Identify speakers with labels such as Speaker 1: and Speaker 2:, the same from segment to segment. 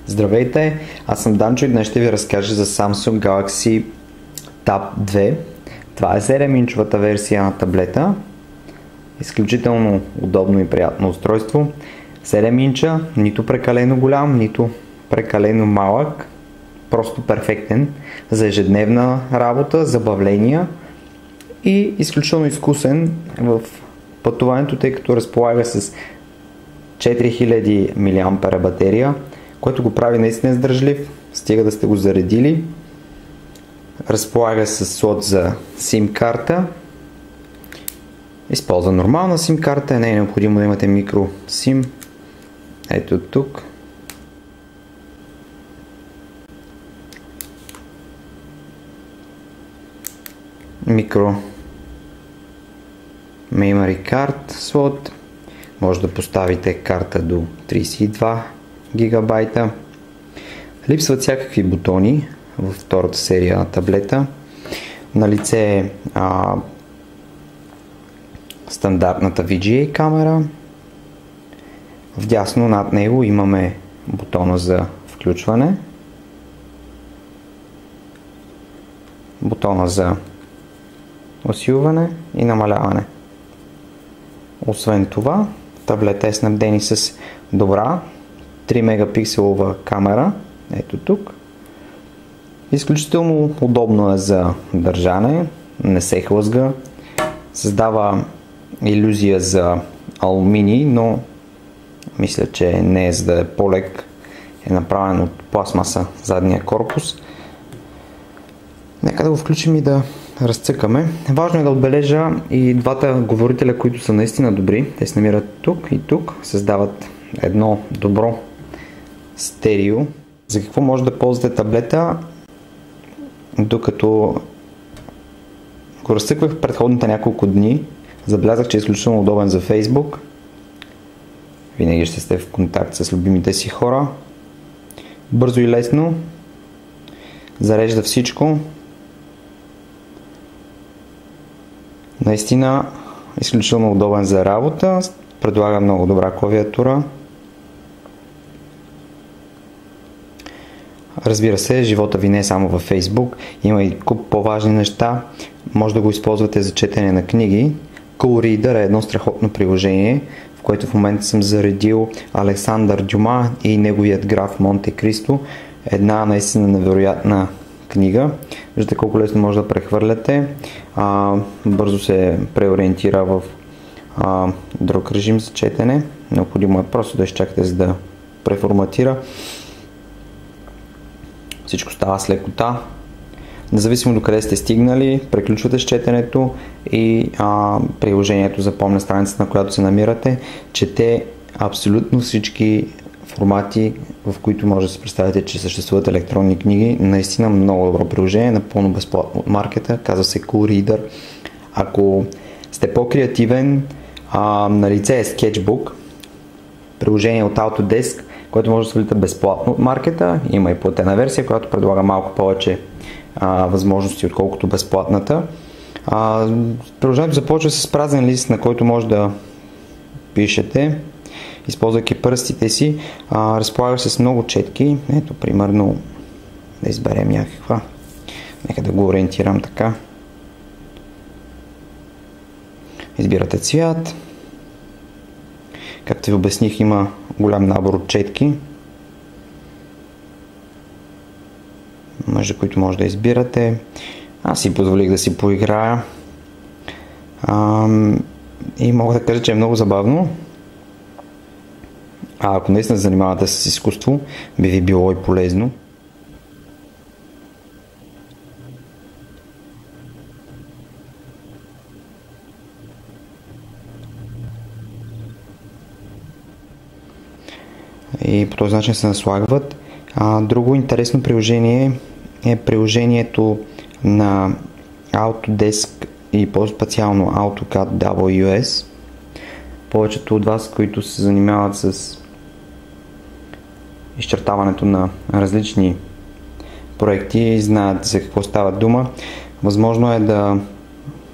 Speaker 1: Здравейте, аз съм Данчо и днес ще ви разкажа за Samsung Galaxy Tab 2. Това е 7-инчовата версия на таблета. Изключително удобно и приятно устройство. 7 инча, нито прекалено голям, нито прекалено малък. Просто перфектен за ежедневна работа, забавления и изключително изкусен в пътуването, тъй като разполага с 4000 мАh батерия, което го прави наистина издържлив, стига да сте го заредили. Разполага с слот за SIM карта. Използва нормална SIM карта, не е необходимо да имате микро SIM. Ето тук. Микро Memory Card слот. Може да поставите карта до 32 гигабайта. Липсват всякакви бутони във втората серия на таблета. Налице е стандартната VGA камера. Вдясно над него имаме бутона за включване, бутона за усилване и намаляване. Освен това, таблета е снабден с добра 3 мегапикселова камера. Ето тук. Изключително удобно е за държане, не се хлъзга, създава илюзия за алуминий, но мисля, че не е, за да е по-лек, е направен от пластмаса задния корпус. Нека да го включим и да разцъкаме. Важно е да отбележа и двата говорителя, които са наистина добри. Те се намират тук и тук, създават едно добро стерео. За какво може да ползвате таблета? Докато го разцъквах предходните няколко дни, забелязах, че е изключително удобен за Facebook. Винаги ще сте в контакт с любимите си хора. Бързо и лесно. Зарежда всичко. Наистина изключително удобен за работа. Предлага много добра клавиатура. Разбира се, живота ви не е само във Facebook. Има и куп по-важни неща. Може да го използвате за четене на книги. Cool Reader е едно страхотно приложение, в което в момента съм заредил Александър Дюма и неговият граф Монте Кристо. Една наистина невероятна книга. Виждате колко лесно може да прехвърляте. Бързо се преориентира в друг режим за четене. Необходимо е просто да изчакате, за да преформатира. Всичко става с лекота. Независимо до къде сте стигнали, преключвате с четенето и приложението запомня страницата, на която се намирате, чете абсолютно всички формати, в които може да се представите, че съществуват електронни книги. Наистина много добро приложение, напълно безплатно от маркета, казва се Cool Reader. Ако сте по-креативен, налице е Sketchbook, приложение от Autodesk, което може да свалите безплатно от маркета. Има и платена версия, която предлага малко повече възможности, отколкото безплатната. Приложението започва с празен лист, на който може да пишете, използвайки пръстите си. Разполага с много четки. Ето, примерно, да изберем някаква. Нека да го ориентирам така. Избирате цвят. Както ви обясних, има голям набор от четки, между които може да избирате. Аз си позволих да си поиграя и мога да кажа, че е много забавно. Ако наистина се занимавате с изкуство, би ви било и полезно. И по този начин се наслагват. Друго интересно приложение е приложението на Autodesk и по-специално AutoCAD WS. Повечето от вас, които се занимават с изчертаването на различни проекти, знаят за какво става дума. Възможно е да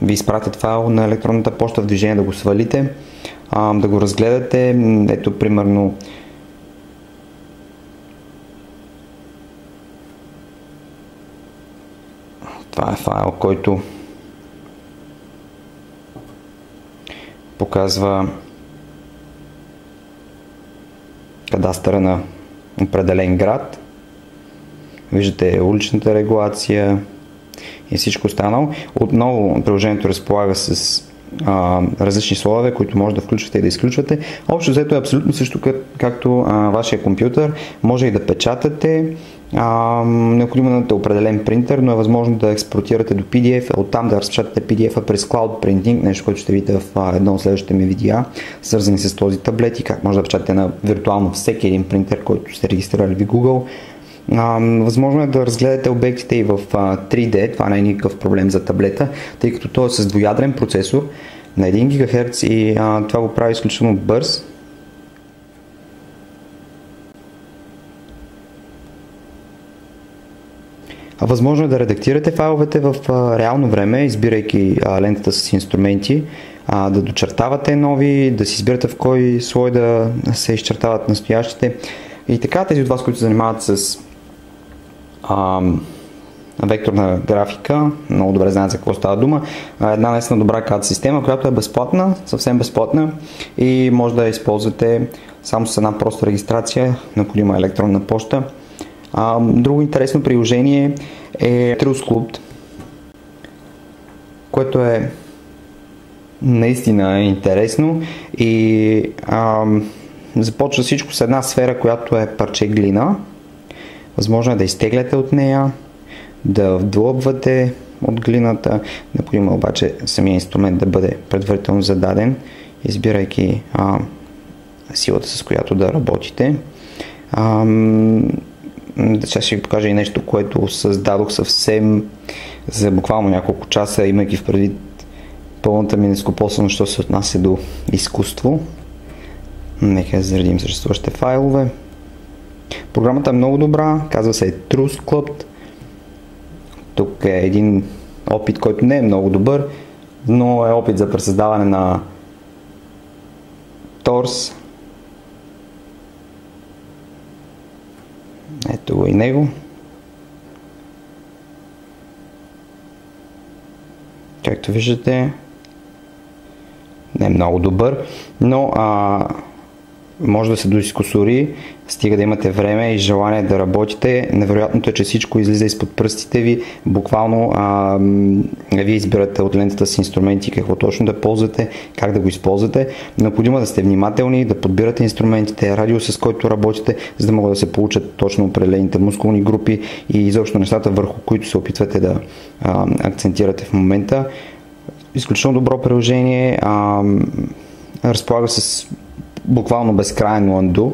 Speaker 1: ви изпратят файл на електронната поща в движение, да го свалите, да го разгледате. Ето, примерно, Това е файл, който показва кадастъра на определен град. Виждате уличната регулация и всичко останало. Отново приложението разполага с различни слоеве, които може да включвате и да изключвате. Общо взето е абсолютно също както вашия компютър. Може и да печатате. Необходимо е определен принтер, но е възможно да експортирате до PDF, оттам да разпечатате PDF-а през Cloud Printing, нещо, което ще видите в едно от следващите ми видеа, свързани с този таблет и как може да печатате на виртуално всеки един принтер, който сте регистрирали в Google. Възможно е да разгледате обектите и в 3D, това не е никакъв проблем за таблета, тъй като той е с двуядрен процесор на 1 ГГц и това го прави изключително бърз. Възможно е да редактирате файловете в реално време, избирайки лентата с инструменти, да дочертавате нови, да си избирате в кой слой да се изчертават настоящите. И така, тези от вас, които се занимават с векторна графика, много добре знаят за какво става дума. Една наистина добра CAD система, която е безплатна, съвсем безплатна и може да я използвате само с една проста регистрация, необходима електронна поща. Друго интересно приложение е TrueSculpt, което е наистина интересно и започва всичко с една сфера, която е парче глина. Възможно е да изтегляте от нея, да вдлъбвате от глината. Необходимо обаче самия инструмент да бъде предварително зададен, избирайки силата, с която да работите. Сега ще ви покажа и нещо, което създадох съвсем за буквално няколко часа, имайки в предвид пълната ми нескопосаност, що се отнася до изкуство. Нека да заредим съществуващите файлове. Програмата е много добра, казва се TrueSculpt. Тук е един опит, който не е много добър, но е опит за пресъздаване на торс. Ето го и него. Както виждате, не е много добър, но може да се доизкусори, стига да имате време и желание да работите. Невероятното е, че всичко излиза изпод пръстите ви. Буквално вие избирате от лентата си инструменти какво точно да ползвате, как да го използвате. Необходимо да сте внимателни, да подбирате инструментите, радио с който работите, за да могат да се получат точно определените мускулни групи и изобщо нещата, върху които се опитвате да акцентирате в момента. Изключително добро приложение, разполага с буквално безкрайно undo.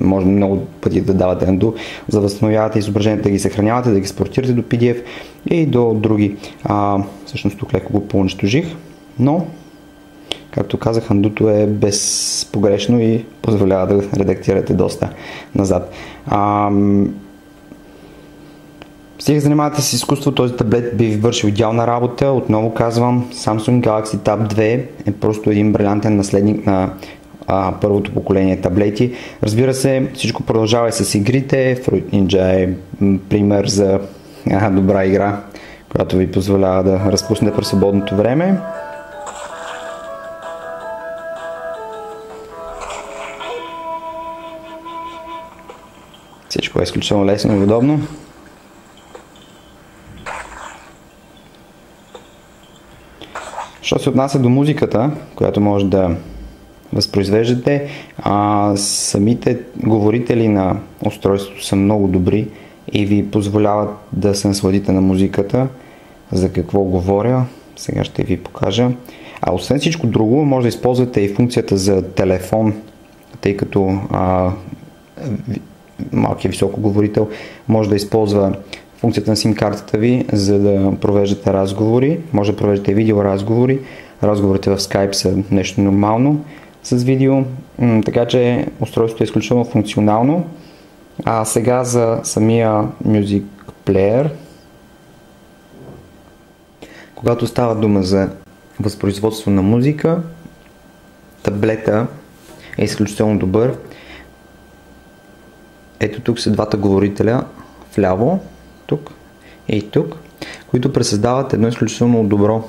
Speaker 1: Може много пъти да давате undo, за да възстановявате изображенията, да ги съхранявате, да ги експортирате до PDF и до други. Всъщност тук леко го поунищожих, но както казах, undo-то е безпогрешно и позволява да редактирате доста назад. Стига занимавате с изкуство, този таблет би ви вършил идеална работа. Отново казвам, Samsung Galaxy Tab 2 е просто един брилянтен наследник на първото поколение таблети. Разбира се, всичко продължава и с игрите. Fruit Ninja е пример за добра игра, която ви позволява да разпуснете през свободното време. Всичко е изключително лесно и удобно. Що се отнася до музиката, която може да възпроизвеждате, самите говорители на устройството са много добри и ви позволяват да се насладите на музиката. За какво говоря, сега ще ви покажа. Освен всичко друго, може да използвате и функцията за телефон, тъй като малкият високоговорител може да използва функцията на SIM-картата ви, за да провеждате разговори. Може да провеждате видеоразговори. Разговорите в Skype са нещо нормално с видео, така че устройството е изключително функционално. Сега за самия Music Player. Когато става дума за възпроизводство на музика, таблета е изключително добър. Ето тук са двата говорителя вляво, тук и тук. които пресъздават едно изключително добро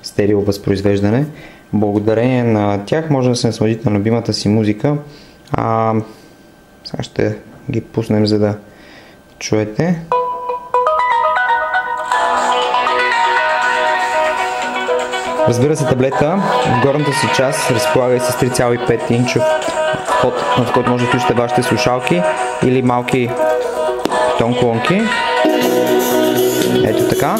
Speaker 1: стерео възпроизвеждане. Благодарение на тях може да се насладите на любимата си музика. Сега ще ги пуснем, за да чуете. Разбира се, таблета в горната си част разполага и с 3,5 инчов вход, в който може да включите вашите слушалки или малки тон колонки. Ето така.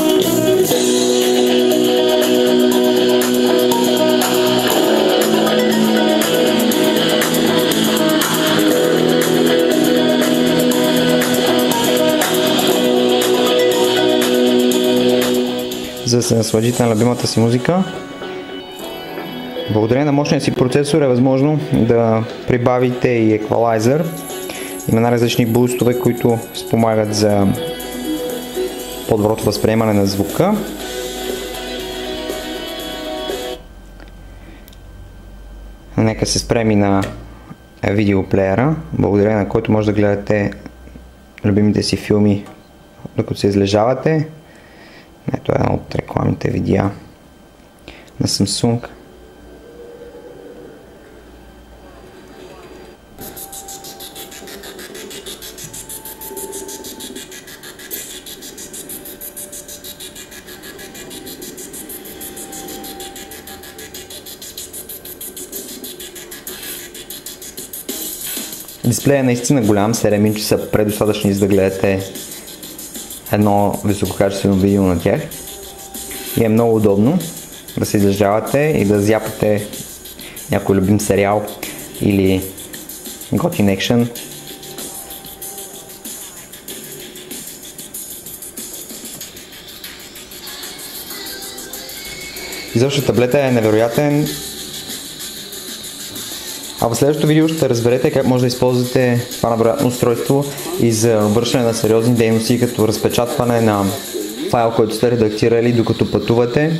Speaker 1: За да се насладите на любимата си музика. Благодарение на мощния си процесор е възможно да прибавите и еквалайзър. Има най-различни бустове, които спомагат за по-доброто възприемане на звука. Нека се спрем и на видеоплеера, благодарение на който може да гледате любимите си филми, докато се излежавате. Ето е едно от рекламните видеа на Samsung. Дисплея е наистина голям, 7 инча са предостатъчни, за да гледате едно висококачествено видео на тях. И е много удобно да се излежавате и да зяпате някой любим сериал или готин екшън. Изобщо таблета е невероятен. А в следващото видео ще разберете как може да използвате това невероятно устройство и за вършене на сериозни дейности, като разпечатване на файл, който сте редактирали докато пътувате,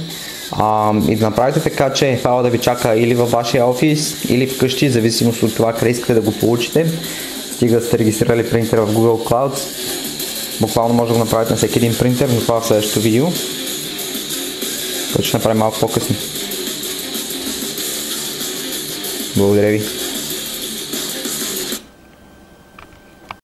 Speaker 1: и да направите така, че файла да ви чака или във вашия офис, или вкъщи, в зависимост от това къде искате да го получите. Стига да сте регистрирали принтер в Google Cloud. Буквално може да го направите на всеки един принтер, но това в следващото видео, което ще направим малко по-късно. Благодаря ви.